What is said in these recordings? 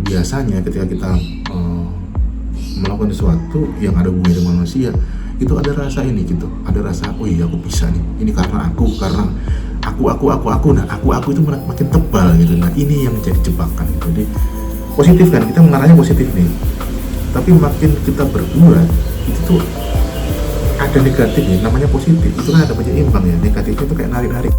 biasanya ketika kita melakukan sesuatu yang ada hubungannya dengan manusia, itu ada rasa ini gitu, ada rasa oh iya aku bisa nih, ini karena aku nah aku itu makin tebal gitu. Nah ini yang menjadi jebakan gitu. Jadi positif kan, kita mengarahnya positif nih, tapi makin kita berbuat itu tuh ada negatifnya. Namanya positif itu kan ada penyeimbang ya, negatifnya itu kayak narik-narik.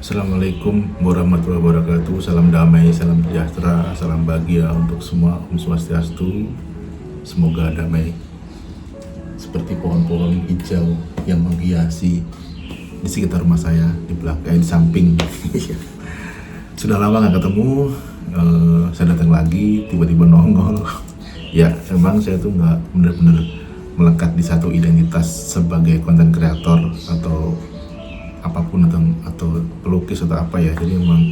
Assalamualaikum warahmatullahi wabarakatuh. Salam damai, salam sejahtera, salam bahagia untuk semua. Om Swastiastu. Semoga damai seperti pohon-pohon hijau yang menghiasi di sekitar rumah saya, di belakang, di samping. Sudah lama gak ketemu, saya datang lagi, tiba-tiba nongol. Ya, emang saya tuh gak bener-bener melekat di satu identitas sebagai konten kreator atau apapun atau pelukis atau apa ya. Jadi memang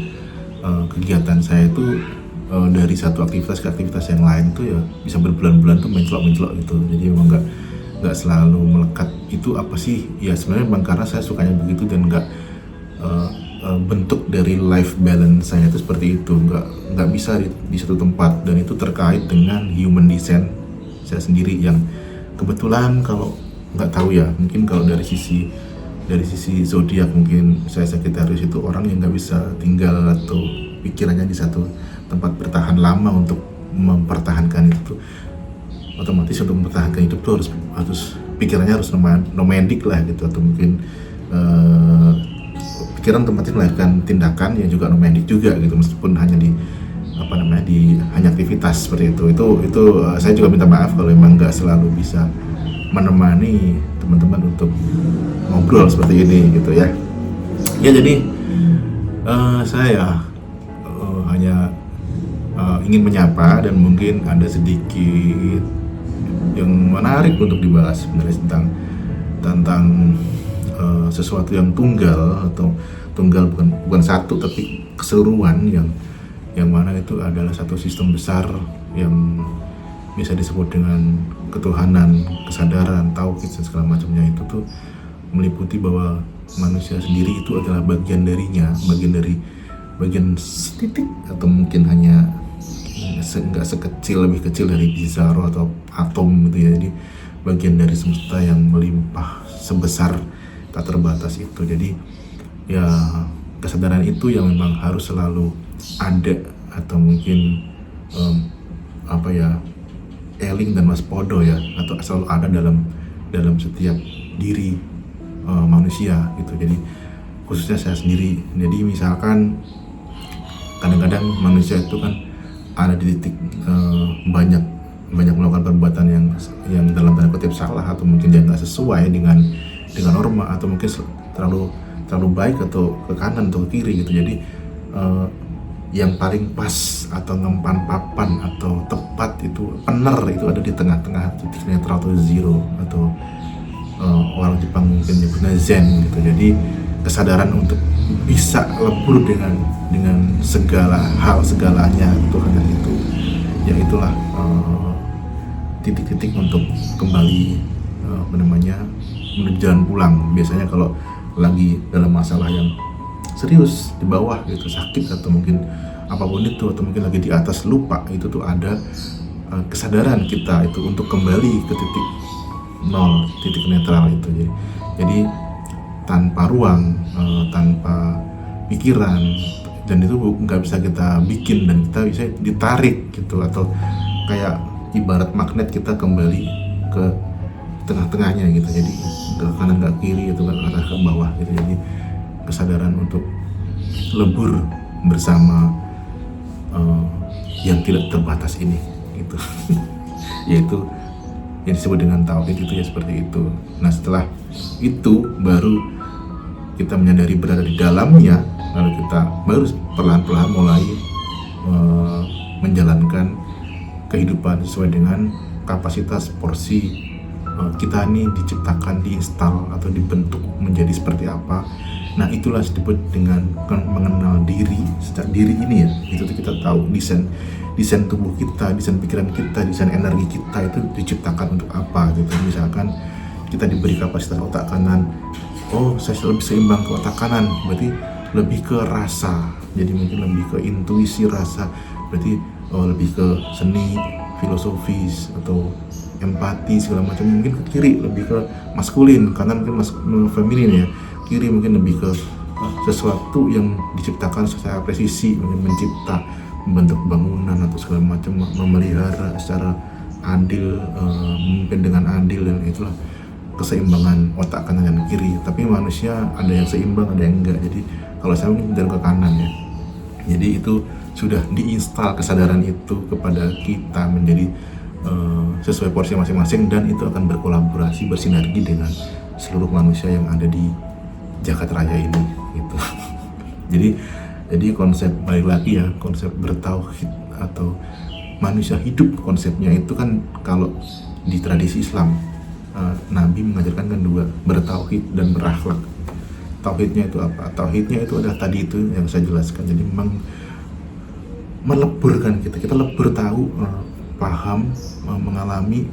kegiatan saya itu dari satu aktivitas ke aktivitas yang lain tuh ya bisa berbulan-bulan tuh mencelok gitu. Jadi memang nggak selalu melekat. Itu apa sih ya, sebenarnya memang karena saya sukanya begitu dan nggak bentuk dari life balance saya itu seperti itu, nggak bisa di satu tempat. Dan itu terkait dengan human design saya sendiri yang kebetulan, kalau nggak tahu ya, mungkin kalau dari sisi zodiak mungkin saya Sagittarius itu orang yang nggak bisa tinggal atau pikirannya di satu tempat bertahan lama. Untuk mempertahankan itu otomatis untuk mempertahankan hidup tuh harus pikirannya harus nomadik lah gitu, atau mungkin pikiran otomatis melahirkan tindakan yang juga nomadik juga gitu, meskipun hanya hanya aktivitas seperti itu saya juga minta maaf kalau memang nggak selalu bisa menemani teman-teman untuk ngobrol seperti ini gitu ya. Ya jadi saya hanya ingin menyapa dan mungkin ada sedikit yang menarik untuk dibahas sebenarnya tentang sesuatu yang tunggal bukan satu tapi keseluruhan yang mana itu adalah satu sistem besar yang bisa disebut dengan ketuhanan, kesadaran, tauhid dan segala macamnya. Itu tuh meliputi bahwa manusia sendiri itu adalah bagian darinya, bagian setitik atau mungkin hanya lebih kecil dari bizarro atau atom gitu ya. Jadi bagian dari semesta yang melimpah sebesar tak terbatas itu. Jadi ya kesadaran itu yang memang harus selalu ada, atau mungkin eling dan waspodo ya, atau selalu ada dalam setiap diri manusia gitu. Jadi khususnya saya sendiri. Jadi misalkan kadang-kadang manusia itu kan ada di titik banyak melakukan perbuatan yang dalam tanda kutip salah, atau mungkin dia nggak sesuai dengan norma, atau mungkin terlalu baik atau ke kanan atau ke kiri gitu. Jadi yang paling pas atau ngempan papan atau tepat itu benar itu ada di tengah-tengah titik netral atau zero, atau orang Jepang mungkin nyebutnya zen gitu. Jadi kesadaran untuk bisa lebur dengan segala hal, segalanya Tuhan itu, ya itulah titik-titik untuk kembali menuju jalan pulang. Biasanya kalau lagi dalam masalah yang serius di bawah gitu, sakit atau mungkin apapun itu, atau mungkin lagi di atas lupa, itu tuh ada kesadaran kita itu untuk kembali ke titik nol, titik netral itu. Jadi tanpa ruang, tanpa pikiran, dan itu nggak bisa kita bikin, dan kita bisa ditarik gitu, atau kayak ibarat magnet kita kembali ke tengah-tengahnya gitu. Jadi ke kanan nggak kiri, itu nggak ke atas ke bawah gitu. Jadi kesadaran untuk lebur bersama yang tidak terbatas ini gitu. Yaitu yang disebut dengan tauhid itu ya, seperti itu. Nah setelah itu baru kita menyadari berada di dalamnya, lalu kita baru perlahan-lahan mulai menjalankan kehidupan sesuai dengan kapasitas porsi kita ini diciptakan, diinstal atau dibentuk menjadi seperti apa. Nah itulah disebut dengan mengenal diri. Sejak diri ini ya, itu tuh kita tahu desain tubuh kita, desain pikiran kita, desain energi kita itu diciptakan untuk apa gitu. Misalkan kita diberi kapasitas otak kanan, oh saya lebih seimbang ke otak kanan, berarti lebih ke rasa, jadi mungkin lebih ke intuisi rasa, berarti lebih ke seni, filosofis atau empati segala macam. Mungkin ke kiri lebih ke maskulin, kanan mungkin feminin ya, kiri mungkin lebih ke sesuatu yang diciptakan secara presisi, mungkin mencipta, membentuk bangunan atau segala macam, memelihara secara adil, memimpin dengan adil, dan itulah keseimbangan otak kanan dan kiri. Tapi manusia ada yang seimbang, ada yang enggak. Jadi kalau saya mungkin cenderung ke kanan ya. Jadi itu sudah diinstal kesadaran itu kepada kita menjadi sesuai porsi masing-masing, dan itu akan berkolaborasi, bersinergi dengan seluruh manusia yang ada di jagat raya ini gitu. Jadi konsep, balik lagi ya, konsep bertauhid atau manusia hidup, konsepnya itu kan kalau di tradisi Islam, Nabi mengajarkan kan dua, bertauhid dan berakhlak. Tauhidnya itu apa? Tauhidnya itu adalah tadi itu yang saya jelaskan. Jadi memang meleburkan kita lebur tahu, paham, mengalami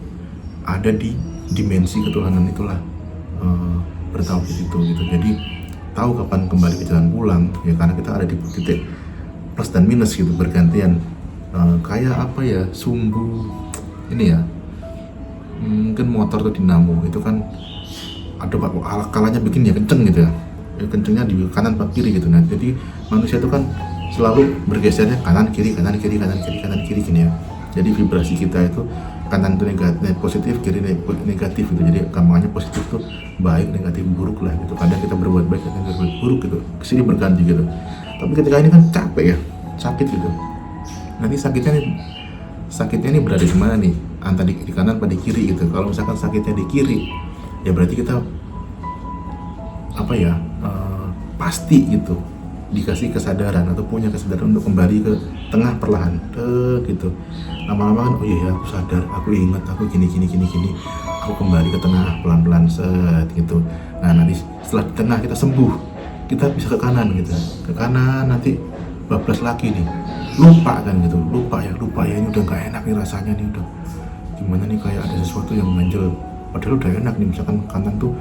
ada di dimensi ketuhanan, itulah bertauhid itu gitu. Jadi tahu kapan kembali ke jalan pulang ya, karena kita ada di titik plus dan minus gitu, bergantian. Kayak apa ya, sumbu ini ya, mungkin motor atau dinamo itu kan ada kalanya bikin ya kenceng gitu ya, kencengnya di kanan atau kiri gitu. Nah jadi manusia itu kan selalu bergesernya kanan kiri kanan kiri kanan kiri kanan kiri gini ya. Jadi vibrasi kita itu kanan itu negatif, positif, kiri negatif gitu. Jadi gampangnya positif tuh baik, negatif buruk lah gitu. Kadang kita berbuat baik, kadang kita berbuat buruk gitu, kesini berganti gitu. Tapi ketika ini kan capek ya, sakit gitu. Nanti sakitnya ini berada di mana nih? Antara di kanan atau di kiri gitu. Kalau misalkan sakitnya di kiri, ya berarti kita apa ya, pasti gitu dikasih kesadaran atau punya kesadaran untuk kembali ke tengah perlahan gitu. Lama-lama kan, oh iya aku sadar, aku ingat, aku gini, aku kembali ke tengah pelan-pelan set gitu. Nah nanti setelah di tengah kita sembuh, kita bisa ke kanan gitu, ke kanan, nanti bablas lagi nih, lupa kan gitu, lupa ya ini udah gak enak nih rasanya nih, udah gimana nih, kayak ada sesuatu yang ganjel, padahal udah enak nih, misalkan kanan tuh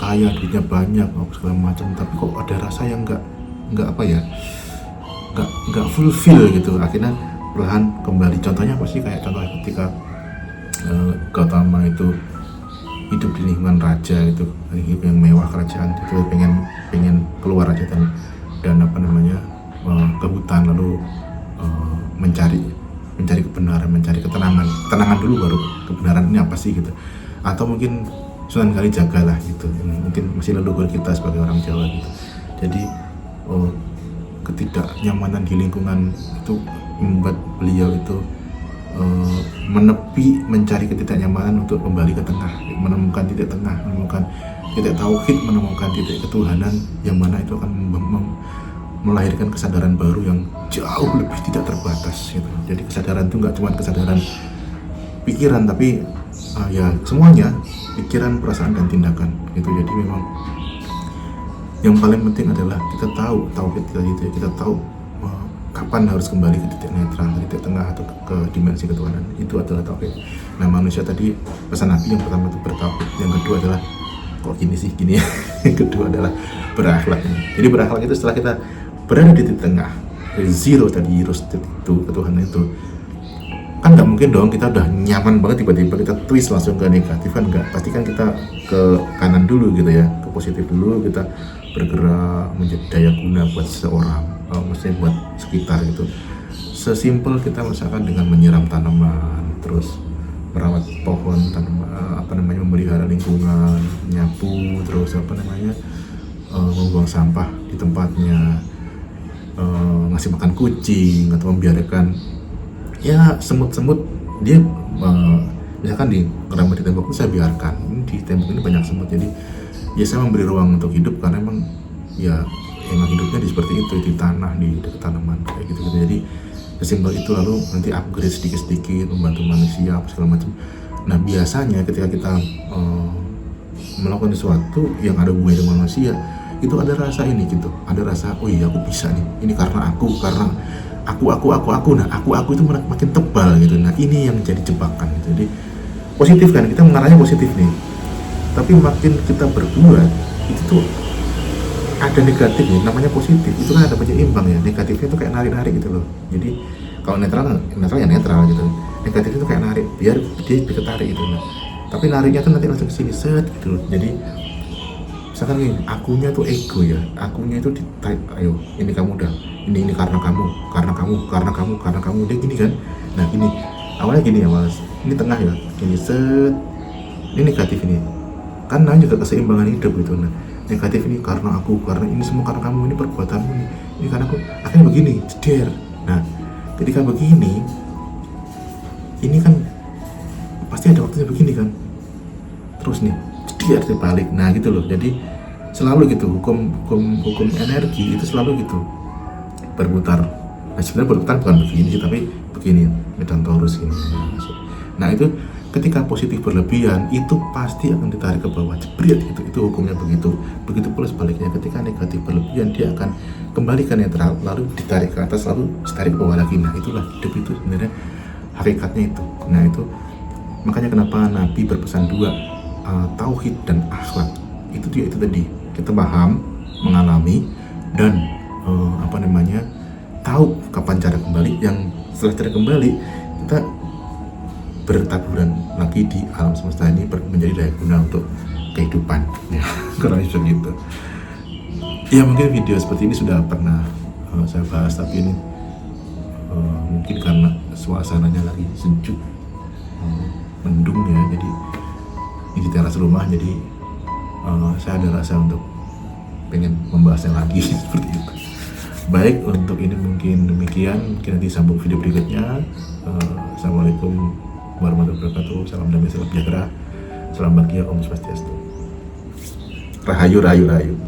kaya, duitnya banyak, segala macam, tapi kok ada rasa yang nggak apa ya, nggak fulfill gitu. Akhirnya perlahan kembali. Contohnya pasti kayak contohnya ketika Gautama itu hidup di lingkungan raja, itu hidup yang mewah, kerajaan itu pengen keluar aja dan apa namanya, ke hutan, lalu mencari kebenaran, mencari ketenangan dulu, baru kebenaran ini apa sih gitu. Atau mungkin Sunan Kalijaga lah gitu, mungkin masih leluhur kita sebagai orang Jawa gitu. Jadi ketidaknyamanan di lingkungan itu membuat beliau itu menepi, mencari ketidaknyamanan untuk kembali ke tengah, menemukan titik tengah, menemukan titik tauhid, menemukan titik ketuhanan, yang mana itu akan melahirkan kesadaran baru yang jauh lebih tidak terbatas gitu. Jadi kesadaran itu nggak cuma kesadaran pikiran, tapi ya semuanya, pikiran, perasaan, dan tindakan gitu. Jadi memang yang paling penting adalah kita tahu tauhid kita tahu kapan harus kembali ke titik netral, ke titik tengah, atau ke dimensi ketuhanan. Itu adalah tauhid. Nah manusia tadi, pesan Nabi yang pertama itu bertauhid, yang kedua adalah kok gini ya. Yang kedua adalah berakhlak. Jadi berakhlak itu setelah kita berada di titik tengah, dari zero tadi, itu ketuhanan itu, kan nggak mungkin dong kita udah nyaman banget tiba-tiba kita twist langsung ke negatif, kan nggak. Pasti kan kita ke kanan dulu gitu ya, ke positif dulu, kita bergerak menjadi daya guna buat seseorang, maksudnya buat sekitar gitu. Sesimpel kita misalkan dengan menyiram tanaman, terus merawat pohon, memelihara lingkungan, nyapu, terus membuang sampah di tempatnya, ngasih makan kucing, atau membiarkan ya semut-semut dia misalkan di keramik di tembok itu saya biarkan, di tembok ini banyak semut, jadi ya saya memberi ruang untuk hidup, karena emang ya emang hidupnya seperti itu, di tanah, di dekat tanaman kayak gitu. Jadi sesimpel itu, lalu nanti upgrade sedikit-sedikit, membantu manusia apa segala macam. Nah biasanya ketika kita melakukan sesuatu yang ada hubungannya dengan manusia, itu ada rasa ini gitu, ada rasa oh iya aku bisa nih, ini karena aku nah aku itu makin tebal gitu. Nah ini yang jadi jebakan gitu. Jadi positif kan, kita mengarahnya positif nih, tapi makin kita berbuat itu tuh ada negatif nih, namanya positif itu kan ada penyeimbang ya. Negatifnya tuh kayak narik gitu loh. Jadi kalau netral ya netral gitu, negatif itu kayak narik biar dia ketarik gitu. Nah tapi nariknya tuh nanti langsung kesini set gitu loh. Jadi misalkan nih akunya tuh ego ya, akunya itu ditarik, ayo ini kamu udah ini karena kamu dia gini kan. Nah ini awalnya gini ya mas, ini tengah ya, ini set, ini negatif ini kan juga keseimbangan hidup gitu. Nah negatif ini karena ini semua karena kamu, ini perbuatanmu ini karena aku, akhirnya begini jeder. Nah ketika begini ini kan pasti ada waktunya begini kan, terus nih dia terbalik. Nah gitu loh. Jadi selalu gitu, hukum energi itu selalu gitu berputar. Nah sebenarnya berputar bukan begini sih, tapi begini medan torus gini. Nah itu ketika positif berlebihan itu pasti akan ditarik ke bawah, jebret gitu. Itu hukumnya begitu. Begitu pula sebaliknya, ketika negatif berlebihan dia akan kembali ke netral, lalu ditarik ke atas, lalu ditarik ke bawah lagi. Nah itulah hidup itu sebenarnya hakikatnya itu. Nah itu makanya kenapa Nabi berpesan dua, tauhid dan akhlak. Itu dia, itu tadi kita paham, mengalami, dan tahu kapan cara kembali. Yang setelah cara kembali kita bertaburan lagi di alam semesta ini menjadi daya guna untuk kehidupan ya. Kurang lebih begitu ya. Mungkin video seperti ini sudah pernah saya bahas, tapi ini mungkin karena suasananya lagi sejuk, mendung ya, jadi ini di teras rumah, jadi saya ada rasa untuk pengen membahasnya lagi seperti itu. Baik, untuk ini mungkin demikian, mungkin nanti sambung video berikutnya. Assalamualaikum warahmatullahi wabarakatuh. Salam damai, salam sejahtera, salam bahagia, Om Swastiastu. Rahayu.